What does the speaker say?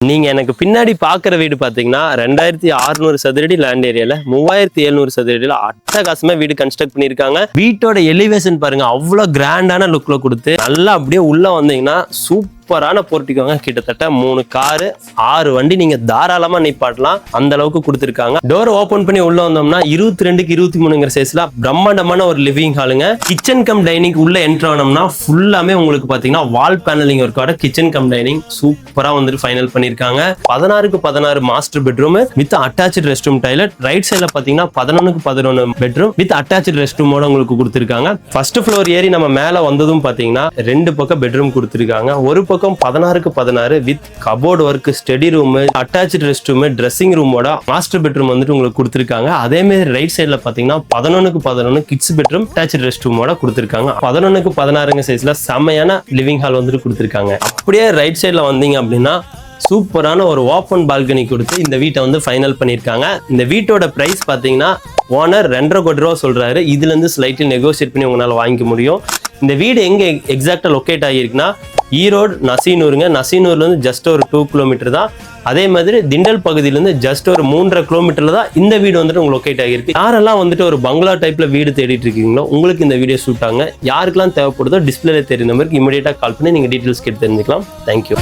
நீங்க எனக்கு பின்னாடி பாக்குற வீடு பாத்தீங்கன்னா 2600 சதுரடி லேண்ட் ஏரியால 3700 சதுரடியில அட்டகாசமா வீடு கன்ஸ்ட்ரக்ட் பண்ணிருக்காங்க. வீட்டோட எலிவேஷன் பாருங்க, அவ்வளவு கிராண்டான லுக்ல கொடுத்து நல்லா அப்படியே உள்ள வந்தீங்கன்னா சூப்பரான போர்ட்டிக்கோங்க. கிட்டத்தட்ட 3 காரு 6 வண்டி நீங்க தாராளமா நிப்பாட்டலாம், அந்த அளவுக்கு கொடுத்துருக்காங்க. டோர் ஓபன் பண்ணி உள்ள வந்தோம்னா 22க்கு 23ங்கிற சைஸ்ல பிரம்மாண்டமான ஒரு லிவிங் ஹாலுங்க. கிச்சன் கம் டைனிங் உள்ள என்டர் ஆனோம்னா ஃபுல்லாமே உங்களுக்கு பாத்தீங்கன்னா வால் பேனலிங் ஒர்க்கோட கிச்சன் கம் டைனிங் சூப்பரா வந்துட்டு ஃபைனல் பண்ணிருக்காங்க. 16க்கு 16 master bedroom with attached rest room toilet. Right சைட்ல பாத்தீங்கன்னா 11க்கு 11 பெட்ரூம் வித் அட்டாச்ட் ரெஸ்ட் ரூமோட உங்களுக்கு கொடுத்துருக்காங்க. ஃபர்ஸ்ட் ஃப்ளோர் ஏறி நம்ம மேல வந்ததும் பாத்தீங்கன்னா 2 பக்கம் பெட்ரூம் கொடுத்துருக்காங்க. ஒரு பக்கம் 16க்கு 16 with cupboard work, study room, attached rest room, dressing ரூமோட மாஸ்டர் பெட்ரூம் வந்துட்டு உங்களுக்கு கொடுத்துருக்காங்க. அதே மாதிரி ரைட் சைட்ல பாத்தீங்கன்னா 11க்கு 11 கிட்ஸ் பெட்ரூம் அட்டாச்ட் ரெஸ்ட் ரூமோட கொடுத்துருக்காங்க. 11க்கு 16 சைஸ்ல செமையான லிவிங் ஹால் வந்துட்டு கொடுத்துருக்காங்க. அப்படியே ரைட் சைட்ல வந்தீங்க அப்படின்னா சூப்பரான ஒரு ஓப்பன் பால்கனி கொடுத்து இந்த வீட்டை வந்து ஃபைனல் பண்ணியிருக்காங்க. இந்த வீட்டோட பிரைஸ் பார்த்தீங்கன்னா ஓனர் 2.5 கோடி ரூபா சொல்றாரு. இதுல இருந்து ஸ்லைட்லி நெகோசியேட் பண்ணி உங்களால வாங்கிக்க முடியும். இந்த வீடு எங்க எக்ஸாக்டா லொக்கேட் ஆகிருக்குன்னா ஈரோடு நசீனூருங்க. நசீனூர்ல இருந்து ஜஸ்ட் ஒரு 2 கிலோமீட்டர் தான். அதே மாதிரி திண்டல் பகுதியிலேருந்து ஜஸ்ட் ஒரு 3.5 கிலோமீட்டர்ல தான் இந்த வீடு வந்துட்டு உங்களுக்கு லொக்கேட் ஆகிருக்கு. யாரெல்லாம் வந்துட்டு ஒரு பங்களா டைப்ல வீடு தேடிட்டு இருக்கீங்களோ உங்களுக்கு இந்த வீடியோ சூட் ஆகுங்க. யாருக்கெல்லாம் தேவைப்படுதோ டிஸ்பிளேல தெரியும் நம்பருக்கு இமீடியட்டா கால் பண்ணி நீங்க டீடைல்ஸ் கேட்டு தெரிஞ்சுக்கலாம். தேங்க்யூ.